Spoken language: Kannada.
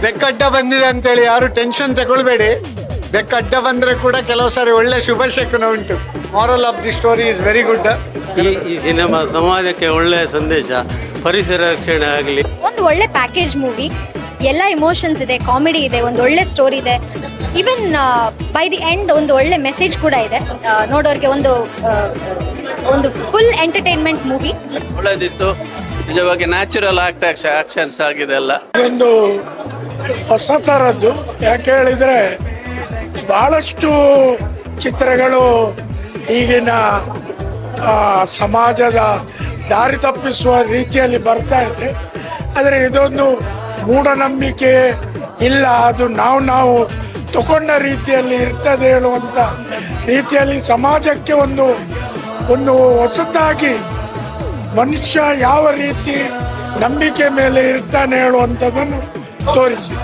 ಬೆಕ್ಕಡ್ಡ ಬಂದಿದೆ ಅಂತೇಳಿ ಯಾರು ಟೆನ್ಷನ್ ತಗೊಳ್ಬೇಡಿ. ಬೆಕ್ಕಡ್ಡ ಬಂದ್ರೆ ಕೂಡ ಕೆಲವು ಸಾರಿ ಒಳ್ಳೆ ಶುಭ ಶಕುನ ಉಂಟು. Moral of the story is very good. ಈ ಸಿನಿಮಾ ಸಮಾಜಕ್ಕೆ ಒಳ್ಳೆಯ ಸಂದೇಶ, ಪರಿಸರ ರಕ್ಷಣೆ ಆಗಲಿ. ಒಂದು ಒಳ್ಳೆ ಪ್ಯಾಕೇಜ್ ಮೂವಿ, ಎಲ್ಲ ಇಮೋಷನ್ಸ್ ಇದೆ, ಕಾಮಿಡಿ ಇದೆ, ಒಂದು ಒಳ್ಳೆ ಸ್ಟೋರಿ ಇದೆ. ಈವನ್ ಬೈ ದಿ ಎಂಡ್ ಒಂದು ಒಳ್ಳೆ ಮೆಸೇಜ್ ಕೂಡ ಇದೆ. ನೋಡೋರಿಗೆ ಒಂದು ಫುಲ್ ಎಂಟರ್ಟೈನ್ಮೆಂಟ್ ಮೂವಿ. ಒಳ್ಳೆದಿತ್ತು, ನಿಜವಾಗಿ ನ್ಯಾಚುರಲ್ ಆಕ್ಷನ್ಸ್ ಆಗಿದೆ ಎಲ್ಲ. ಇದೊಂದು ಹೊಸ ಥರದ್ದು. ಯಾಕೆ ಹೇಳಿದರೆ ಭಾಳಷ್ಟು ಚಿತ್ರಗಳು ಈಗಿನ ಸಮಾಜದ ದಾರಿ ತಪ್ಪಿಸುವ ರೀತಿಯಲ್ಲಿ ಬರ್ತಾ ಇದೆ. ಆದರೆ ಇದೊಂದು ಮೂಢನಂಬಿಕೆ ಇಲ್ಲ, ಅದು ನಾವು ತಗೊಂಡ ರೀತಿಯಲ್ಲಿ ಇರ್ತದೆ ಹೇಳುವಂಥ ರೀತಿಯಲ್ಲಿ ಸಮಾಜಕ್ಕೆ ಒಂದು ಹೊಸದಾಗಿ ಮನುಷ್ಯ ಯಾವ ರೀತಿ ನಂಬಿಕೆ ಮೇಲೆ ಇರ್ತಾನೆ ಹೇಳುವಂಥದ್ದನ್ನು ತೋರಿಸಿ.